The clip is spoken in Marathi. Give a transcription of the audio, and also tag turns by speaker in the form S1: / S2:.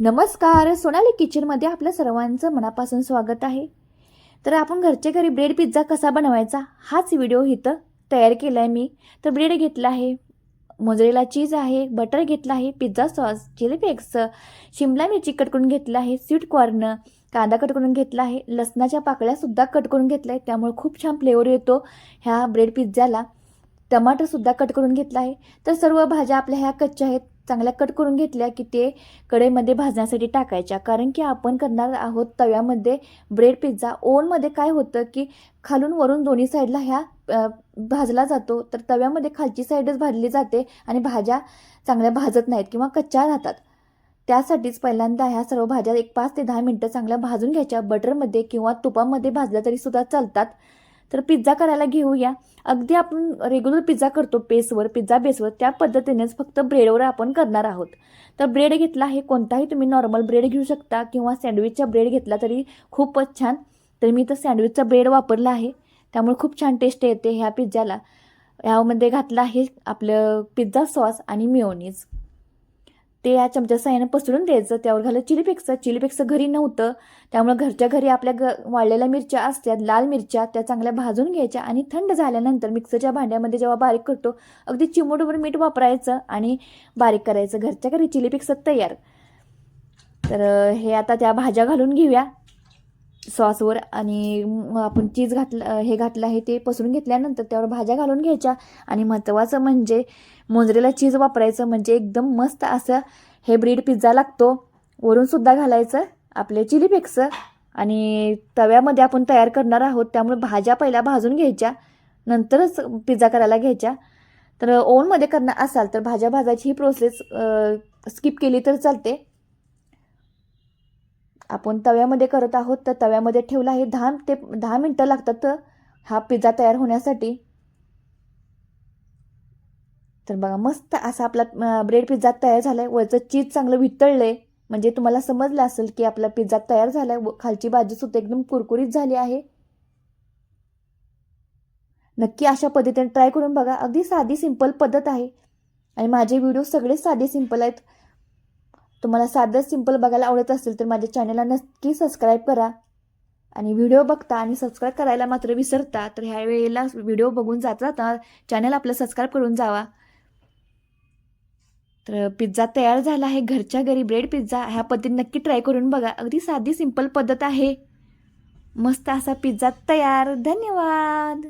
S1: नमस्कार, सोनाली किचनमध्ये आपल्या सर्वांचं मनापासून स्वागत आहे. तर आपण घरच्या घरी ब्रेड पिझ्झा कसा बनवायचा हाच व्हिडिओ इथं तयार केला आहे मी. तर ब्रेड घेतला आहे, मोझरेला चीज आहे, बटर घेतला आहे, पिझ्झा सॉस, चिली फ्लेक्स, शिमला मिरची कट करून घेतला आहे, स्वीट कॉर्न, कांदा कट करून घेतला आहे, लसणाच्या पाकळ्यासुद्धा कट करून घेतल्या आहेत, त्यामुळे खूप छान फ्लेवर येतो ह्या ब्रेड पिझ्झाला. टमाटरसुद्धा कट करून घेतला आहे. तर सर्व भाज्या आपल्या ह्या कच्च्या आहेत, चांगल्या कट करून घेतल्या की ते कढईमध्ये भाजण्यासाठी टाकायच्या, कारण की आपण करणार आहोत तव्यामध्ये ब्रेड पिझ्झा. ओव्हनमध्ये काय होतं की खालून वरून दोन्ही साईडला ह्या भाजला जातो, तर तव्यामध्ये खालची साईडच भाजली जाते आणि भाज्या चांगल्या भाजत नाहीत किंवा कच्च्या राहतात. त्यासाठीच पहिल्यांदा ह्या सर्व भाज्या 5 ते 10 मिनटं चांगल्या भाजून घ्यायच्या. बटरमध्ये किंवा तुपामध्ये भाजल्या तरी सुद्धा चालतात. तर पिझ्झा करायला घेऊया. अगदी आपण रेग्युलर पिझ्झा करतो पिझ्झा बेसवर, त्या पद्धतीनेच फक्त ब्रेडवर आपण करणार आहोत. तर ब्रेड घेतला आहे, कोणताही तुम्ही नॉर्मल ब्रेड घेऊ शकता किंवा सँडविचचा ब्रेड घेतला तरी खूपच छान. तर मी तर सँडविचचा ब्रेड वापरला आहे, त्यामुळे खूप छान टेस्ट येते ह्या पिझ्झाला. ह्यामध्ये घातलं आहे आपलं पिझ्झा सॉस आणि मेयोनीज. ते या चमच्या साहाय्यानं पसरून द्यायचं. त्यावर घालं चिली फ्लेक्स घरी नव्हतं, त्यामुळे घरच्या घरी आपल्या वाळलेल्या मिरच्या असतात, लाल मिरच्या, त्या चांगल्या भाजून घ्यायच्या आणि थंड झाल्यानंतर मिक्सरच्या भांड्यामध्ये जेव्हा बारीक करतो, अगदी चिमूटभर मीठ वापरायचं आणि बारीक करायचं. घरच्या घरी चिली फ्लेक्स तयार. तर हे आता त्या भाज्या घालून घेऊया सॉसवर आणि आपण चीज घातलं आहे ते पसरून घेतल्यानंतर त्यावर भाज्या घालून घ्यायच्या. आणि महत्त्वाचं म्हणजे मोझरेला चीज वापरायचं, म्हणजे एकदम मस्त असं हे ब्रेड पिझ्झा लागतो. वरून सुद्धा घालायचं आपले चिली फ्लेक्स. आणि तव्यामध्ये आपण तयार करणार आहोत, त्यामुळे भाज्या पहिल्या भाजून घ्यायच्या, नंतरच पिझ्झा करायला घ्यायच्या. तर ओव्हनमध्ये करणार असाल तर भाज्या भाजायची ही प्रोसेस स्किप केली तर चालते. आपण तव्यामध्ये करत आहोत, तर तव्यामध्ये ठेवला आहे. 10 ते 10 मिनटं लागतात हा पिझ्झा तयार होण्यासाठी. तर बघा, मस्त असा आपला ब्रेड पिझ्झा तयार झाला आहे. वरचं चीज चांगलं वितळलं आहे, म्हणजे तुम्हाला समजलं असेल की आपला पिझ्झा तयार झाला आहे. खालची बाजूसुद्धा एकदम कुरकुरीत झाली आहे. नक्की अशा पद्धतीने ट्राय करून बघा. अगदी साधी सिंपल पद्धत आहे आणि माझे व्हिडिओ सगळे साधे सिंपल आहेत. तुम्हाला साधं सिंपल बघायला आवडत असेल तर माझ्या चॅनलला नक्की सबस्क्राईब करा. आणि व्हिडिओ बघता आणि सबस्क्राईब करायला मात्र विसरता, तर ह्या वेळेला व्हिडिओ बघून जाता चॅनल आपलं सबस्क्राईब करून जावा. तर पिझ्झा तयार झाला आहे. घरच्या घरी ब्रेड पिझ्झा ह्या पद्धतीने नक्की ट्राय करून बघा. अगदी साधी सिंपल पद्धत आहे. मस्त असा पिझ्झा तयार. धन्यवाद.